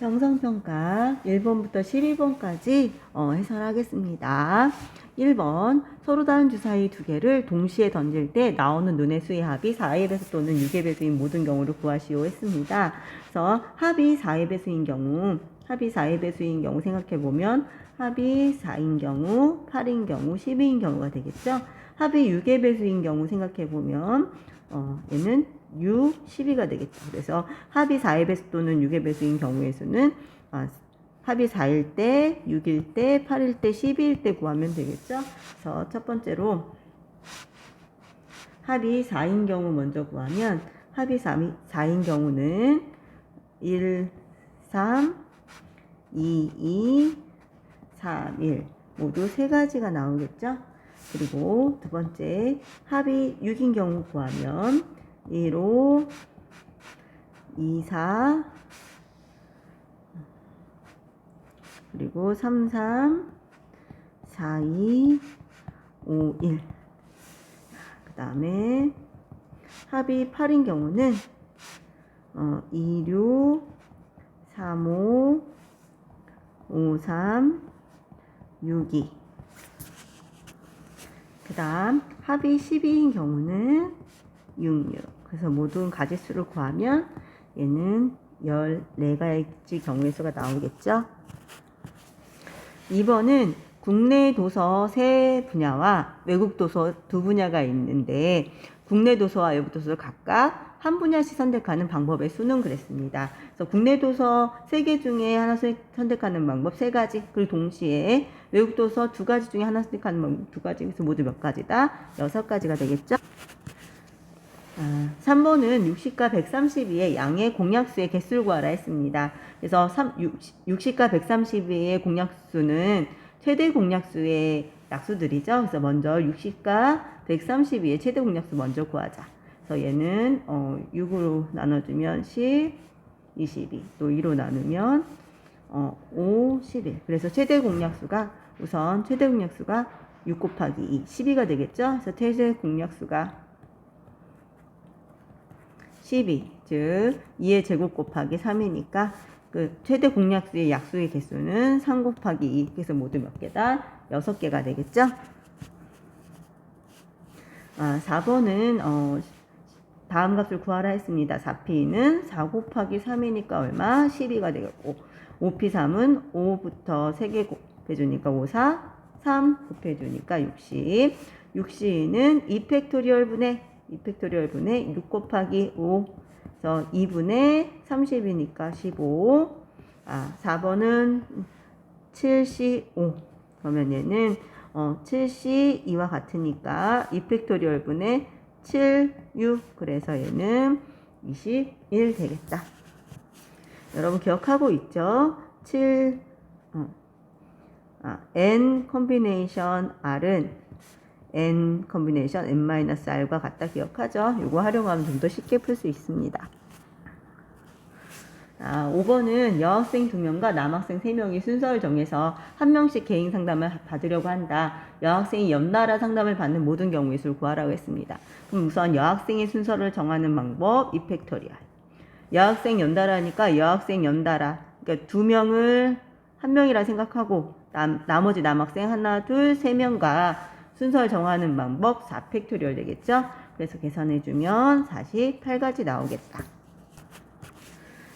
형성평가 1번부터 12번까지 해설하겠습니다. 1번 서로 다른 주사위 두 개를 동시에 던질 때 나오는 눈의 수의 합이 4의 배수 또는 6의 배수인 모든 경우를 구하시오 했습니다. 그래서 합이 4의 배수인 경우 생각해보면 합이 4인 경우, 8인 경우, 12인 경우가 되겠죠. 합이 6의 배수인 경우 생각해보면 얘는 6, 12가 되겠죠. 그래서 합이 4의 배수 또는 6의 배수인 경우에서는 합이 4일 때, 6일 때, 8일 때, 12일 때 구하면 되겠죠. 그래서 첫 번째로 합이 4인 경우 먼저 구하면 합이 4인 경우는 1, 3, 2, 2, 3, 1 모두 세 가지가 나오겠죠. 그리고 두 번째 합이 6인 경우 구하면 1, 5, 2, 4 그리고 3, 3, 4, 2, 5, 1 그 다음에 합이 8인 경우는 2, 6, 3, 5, 5, 3, 6, 2 그 다음 합이 12인 경우는 6, 6 그래서 모든 가지수를 구하면 얘는 14가지 경우의 수가 나오겠죠. 2번은 국내 도서 3분야와 외국 도서 2분야가 있는데 국내 도서와 외국 도서를 각각 한 분야씩 선택하는 방법의 수는 그랬습니다. 그래서 국내 도서 3개 중에 하나 선택하는 방법 3가지, 그리고 동시에 외국 도서 2가지 중에 하나 선택하는 방법 2가지, 그래서 모두 몇 가지다? 6가지가 되겠죠. 3번은 60과 132의 양의 공약수의 개수를 구하라 했습니다. 그래서 60과 132의 공약수는 최대 공약수의 약수들이죠. 그래서 먼저 60과 132의 최대 공약수 먼저 구하자. 그래서 얘는 6으로 나눠주면 10, 22, 또 2로 나누면 5, 11. 그래서 최대 공약수가 6 곱하기 2, 12가 되겠죠. 그래서 최대 공약수가 12, 즉 2의 제곱 곱하기 3이니까 그 최대 공약수의 약수의 개수는 3 곱하기 2, 그래서 모두 몇 개다? 6개가 되겠죠? 4번은 다음 값을 구하라 했습니다. 4p는 4 곱하기 3이니까 얼마? 12가 되겠고 5p3은 5부터 3개 곱해주니까 5, 4, 3 곱해주니까 60. 60는 2팩토리얼분의 6 곱하기 5, 그래서 2분의 30이니까 15. 4번은 75. 그러면 얘는 72와 같으니까 2팩토리얼분의 7, 6. 그래서 얘는 21 되겠다. 여러분 기억하고 있죠? n 콤비네이션 r은 n 콤비네이션 n-r과 같다 기억하죠? 이거 활용하면 좀 더 쉽게 풀 수 있습니다. 5번은 여학생 2명과 남학생 3명이 순서를 정해서 한 명씩 개인 상담을 받으려고 한다. 여학생이 연달아 상담을 받는 모든 경우의 수를 구하라고 했습니다. 그럼 우선 여학생의 순서를 정하는 방법 2팩토리얼. 여학생 연달아니까 여학생 연달아. 그러니까 2명을 한 명이라 생각하고 나머지 남학생 하나, 둘, 3명과 순서를 정하는 방법 4팩토리얼 되겠죠? 그래서 계산해주면 48가지 나오겠다.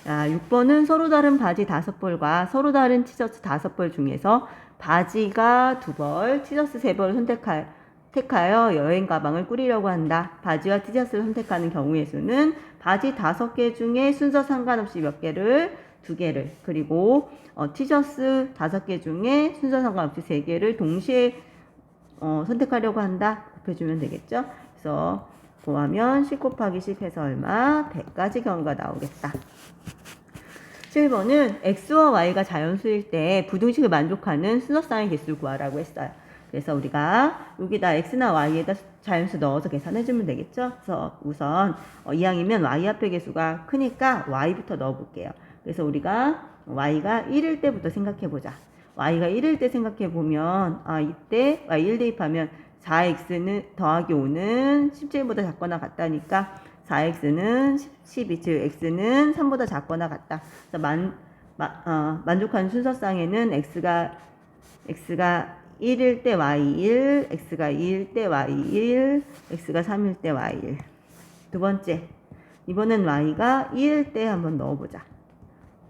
6번은 서로 다른 바지 5벌과 서로 다른 티셔츠 5벌 중에서 바지가 2벌, 티셔츠 3벌을 택하여 여행 가방을 꾸리려고 한다. 바지와 티셔츠를 선택하는 경우의 수는 바지 5개 중에 순서 상관없이 몇 개를? 2개를. 그리고 티셔츠 5개 중에 순서 상관없이 3개를 동시에 선택하려고 한다. 곱해주면 되겠죠. 그래서 구하면 10 곱하기 10 해서 얼마? 100가지 경우가 나오겠다. 7번은 x와 y가 자연수일 때 부등식을 만족하는 순서쌍의 개수를 구하라고 했어요. 그래서 우리가 여기다 x나 y에다 자연수 넣어서 계산해주면 되겠죠. 그래서 우선 이항이면 y 앞에 개수가 크니까 y부터 넣어볼게요. 그래서 우리가 y가 1일 때부터 생각해보자. y가 1일 때 생각해보면 이때 y 1 대입하면 4x는 더하기 5는 17보다 작거나 같다니까 4x는 12, 즉 x는 3보다 작거나 같다. 그래서 만족하는 순서상에는 x가 1일 때 y1, x가 2일 때 y1, x가 3일 때 y1. 두 번째, 이번엔 y가 2일 때 한번 넣어보자.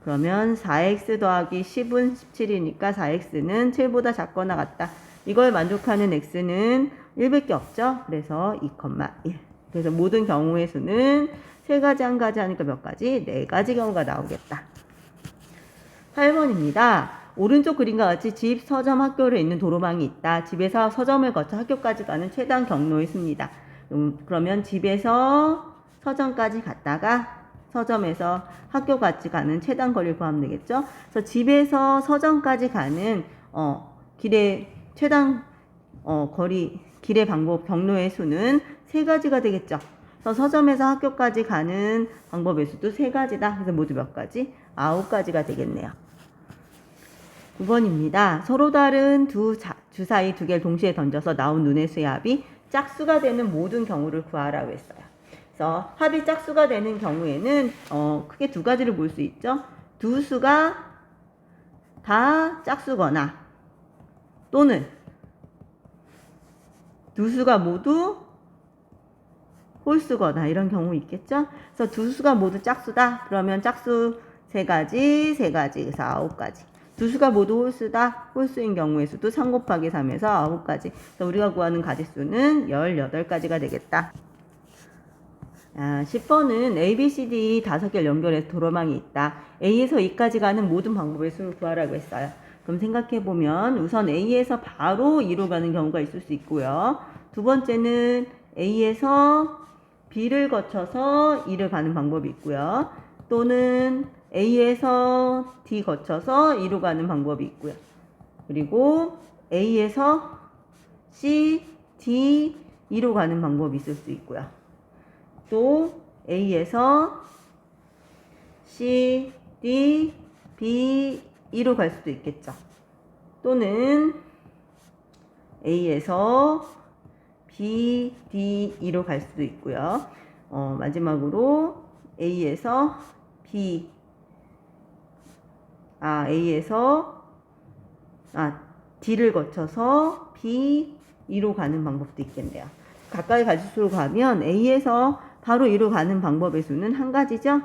그러면 4x 더하기 10은 17이니까 4x는 7보다 작거나 같다. 이걸 만족하는 x는 1밖에 없죠. 그래서 2,1. 그래서 모든 경우의 수는 3가지, 1가지 하니까 몇 가지? 4가지 경우가 나오겠다. 8번입니다. 오른쪽 그림과 같이 집, 서점, 학교를 잇는 도로망이 있다. 집에서 서점을 거쳐 학교까지 가는 최단 경로의 수입니다. 그러면 집에서 서점까지 갔다가 서점에서 학교까지 가는 최단 거리를 구하면 되겠죠. 그래서 집에서 서점까지 가는 길의 최단 거리, 길의 방법, 경로의 수는 3가지가 되겠죠. 그래서 서점에서 학교까지 가는 방법의 수도 3가지다. 그래서 모두 몇 가지? 9가지가 되겠네요. 9번입니다. 서로 다른 주사위 2개를 동시에 던져서 나온 눈의 수의 합이 짝수가 되는 모든 경우를 구하라고 했어요. 그래서 합이 짝수가 되는 경우에는 크게 2가지를 볼 수 있죠. 두 수가 다 짝수거나 또는 두 수가 모두 홀수거나 이런 경우 있겠죠. 그래서 두 수가 모두 짝수다. 그러면 짝수 3가지, 3가지, 그래서 9가지. 두 수가 모두 홀수다. 홀수인 경우의 수도 3 곱하기 3에서 9가지. 그래서 우리가 구하는 가지수는 18가지가 되겠다. 10번은 A, B, C, D 5개를 연결해서 도로망이 있다. A에서 E까지 가는 모든 방법의 수를 구하라고 했어요. 그럼 생각해보면 우선 A에서 바로 E로 가는 경우가 있을 수 있고요. 두 번째는 A에서 B를 거쳐서 E를 가는 방법이 있고요. 또는 A에서 D 거쳐서 E로 가는 방법이 있고요. 그리고 A에서 C, D, E로 가는 방법이 있을 수 있고요. 또 A에서 C, D, B, E로 갈 수도 있겠죠. 또는 A에서 B, D, E로 갈 수도 있고요. 마지막으로 A에서 D를 거쳐서 B, E로 가는 방법도 있겠네요. 각각의 가지수로 가면 A에서 바로 E로 가는 방법의 수는 1가지죠.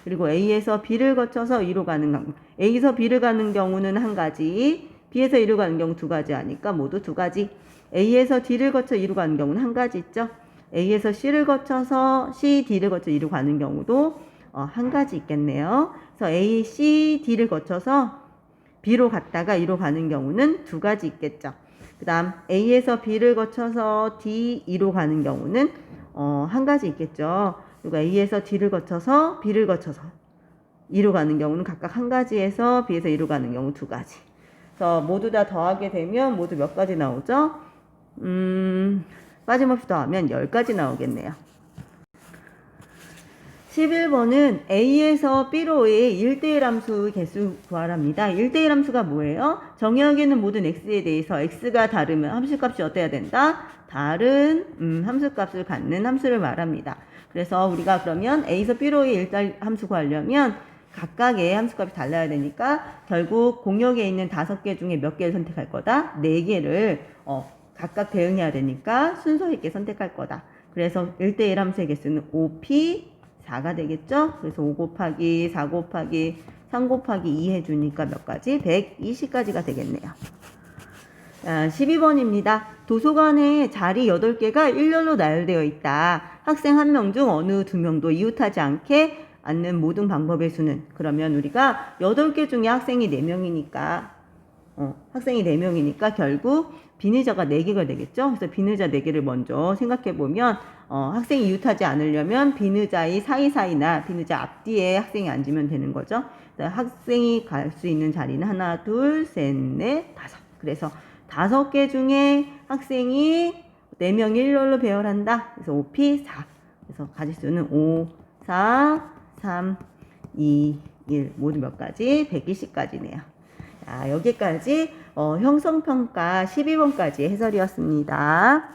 그리고 A에서 B를 거쳐서 E로 가는 경우, A에서 B를 가는 경우는 1가지, B에서 E로 가는 경우 2가지 하니까 모두 2가지. A에서 D를 거쳐 E로 가는 경우는 1가지 있죠. A에서 C를 거쳐서 C, D를 거쳐 E로 가는 경우도 1가지 있겠네요. 그래서 A, C, D를 거쳐서 B로 갔다가 E로 가는 경우는 2가지 있겠죠. 그 다음 A에서 B를 거쳐서 D, E로 가는 경우는 1가지 있겠죠. 그리고 A에서 D를 거쳐서 B를 거쳐서 E로 가는 경우는 각각 1가지에서 B에서 E로 가는 경우 2가지. 그래서 모두 다 더하게 되면 모두 몇 가지 나오죠? 빠짐없이 더하면 10가지 나오겠네요. 11번은 A에서 B로의 1대1 함수 개수 구하랍니다. 1대1 함수가 뭐예요? 정의하고 있는 모든 X에 대해서 X가 다르면 함수값이 어때야 된다? 다른 함수값을 갖는 함수를 말합니다. 그래서 우리가 그러면 A에서 B로의 1대1 함수 구하려면 각각의 함수값이 달라야 되니까 결국 공역에 있는 5개 중에 몇 개를 선택할 거다? 4개를 각각 대응해야 되니까 순서 있게 선택할 거다. 그래서 1대1 함수의 개수는 5P 4가 되겠죠? 그래서 5 곱하기 4 곱하기 3 곱하기 2 해주니까 몇 가지? 120가지가 되겠네요. 12번입니다. 도서관에 자리 8개가 일렬로 나열되어 있다. 학생 1명 중 어느 2명도 이웃하지 않게 앉는 모든 방법의 수는? 그러면 우리가 8개 중에 학생이 4명이니까 학생이 4명이니까 결국 비의자가 4개가 되겠죠. 그래서 비의자 4개를 먼저 생각해보면 학생이 이웃하지 않으려면 비의자의 사이사이나 비의자 앞뒤에 학생이 앉으면 되는 거죠. 학생이 갈 수 있는 자리는 하나, 둘, 셋, 넷, 5. 그래서 5개 중에 학생이 4명이 일렬로 배열한다. 그래서 5P 4. 그래서 가지수는 5, 4, 3, 2, 1. 모두 몇 가지? 120가지네요. 자, 여기까지 형성평가 12번까지 해설이었습니다.